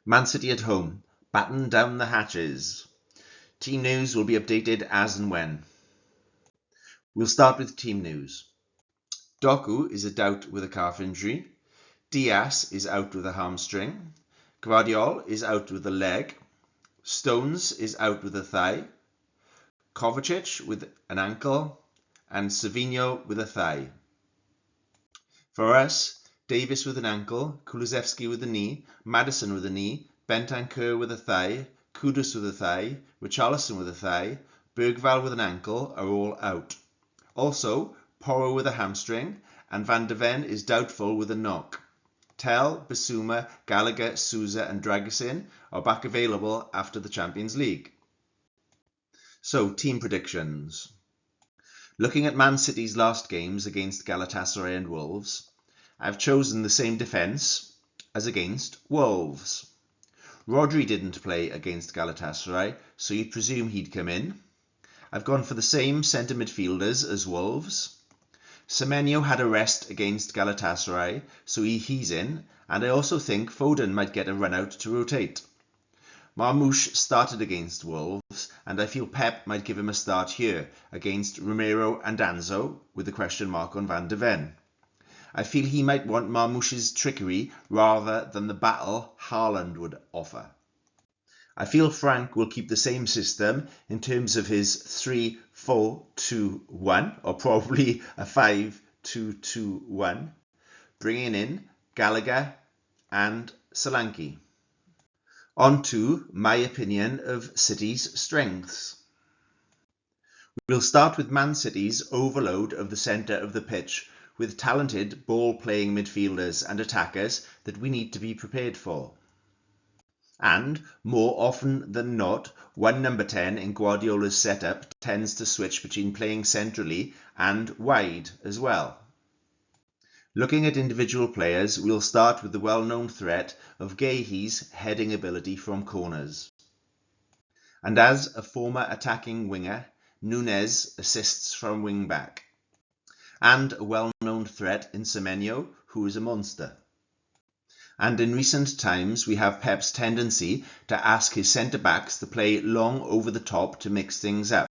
Man City at home, batten down the hatches. Team news will be updated as and when. We'll start with team news. Doku is a doubt with a calf injury. Diaz is out with a hamstring. Gvardiol is out with a leg. Stones is out with a thigh. Kovacic with an ankle. And Savinho with a thigh. For us, Davis with an ankle, Kulusevski with a knee, Maddison with a knee, Bentancur with a thigh, Kudus with a thigh, Richarlison with a thigh, Bergvall with an ankle are all out. Also, Porro with a hamstring, and Van de Ven is doubtful with a knock. Tel, Bissouma, Gallagher, Souza and Dragusin are back available after the Champions League. So, team predictions. Looking at Man City's last games against Galatasaray and Wolves, I've chosen the same defence as against Wolves. Rodri didn't play against Galatasaray, so you'd presume he'd come in. I've gone for the same centre midfielders as Wolves. Semenyo had a rest against Galatasaray, so he's in, and I also think Foden might get a run out to rotate. Marmoush started against Wolves, and I feel Pep might give him a start here against Romero and Danzo with a question mark on Van de Ven. I feel he might want Marmoush's trickery rather than the battle Haaland would offer. I feel Frank will keep the same system in terms of his 3-4-2-1, or probably a 5-2-2-1, bringing in Gallagher and Solanke. On to my opinion of City's strengths. We'll start with Man City's overload of the centre of the pitch, with talented ball-playing midfielders and attackers that we need to be prepared for. And, more often than not, one number 10 in Guardiola's setup tends to switch between playing centrally and wide as well. Looking at individual players, we'll start with the well-known threat of Guehi's heading ability from corners. And as a former attacking winger, Nunez assists from wing-back. And a well-known threat in Semenyo, who is a monster. And in recent times, we have Pep's tendency to ask his centre-backs to play long over the top to mix things up.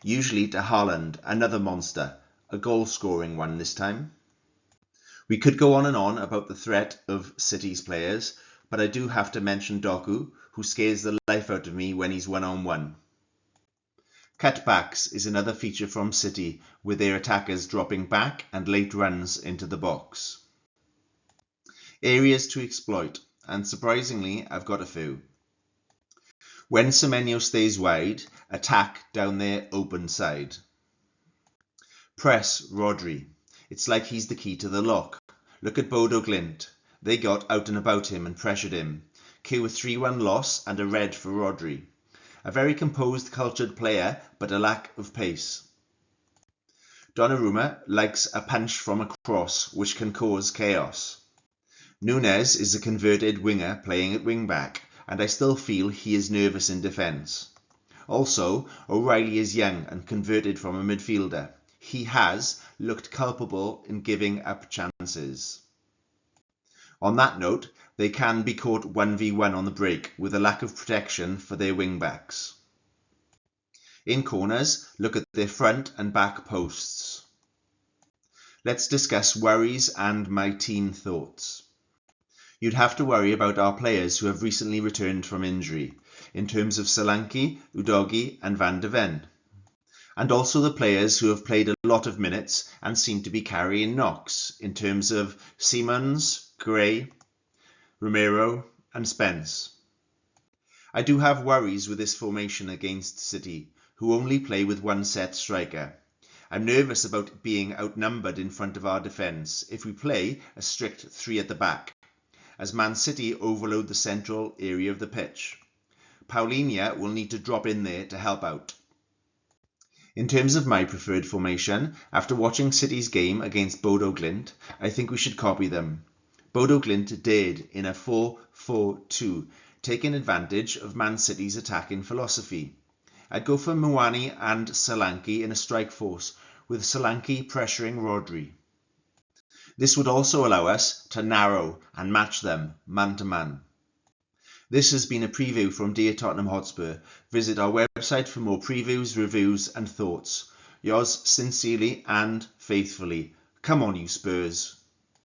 Usually to Haaland, another monster, a goal-scoring one this time. We could go on and on about the threat of City's players, but I do have to mention Doku, who scares the life out of me when he's one-on-one. Cutbacks is another feature from City, with their attackers dropping back and late runs into the box. Areas to exploit, and surprisingly, I've got a few. When Semenyo stays wide, attack down their open side. Press Rodri. It's like he's the key to the lock. Look at Bodo Glimt. They got out and about him and pressured him. Cue a 3-1 loss and a red for Rodri. A very composed, cultured player, but a lack of pace. Donnarumma likes a punch from a cross, which can cause chaos. Nunez is a converted winger playing at wing-back, and I still feel he is nervous in defence. Also, O'Reilly is young and converted from a midfielder. He has looked culpable in giving up chances. On that note, they can be caught 1v1 on the break with a lack of protection for their wing-backs. In corners, look at their front and back posts. Let's discuss worries and my team thoughts. You'd have to worry about our players who have recently returned from injury, in terms of Solanke, Udogie and Van de Ven. And also the players who have played a lot of minutes and seem to be carrying knocks, in terms of Simons, Gray, Romero and Spence. I do have worries with this formation against City, who only play with one set striker. I'm nervous about being outnumbered in front of our defence if we play a strict 3 at the back, as Man City overload the central area of the pitch. Paulinho will need to drop in there to help out. In terms of my preferred formation, after watching City's game against Bodo Glimt, I think we should copy them. Bodo Glimt did in a 4-4-2, taking advantage of Man City's attacking philosophy. I'd go for Muani and Solanke in a strike force, with Solanke pressuring Rodri. This would also allow us to narrow and match them man to man. This has been a preview from Dear Tottenham Hotspur. Visit our website for more previews, reviews and thoughts. Yours sincerely and faithfully. Come on, you Spurs.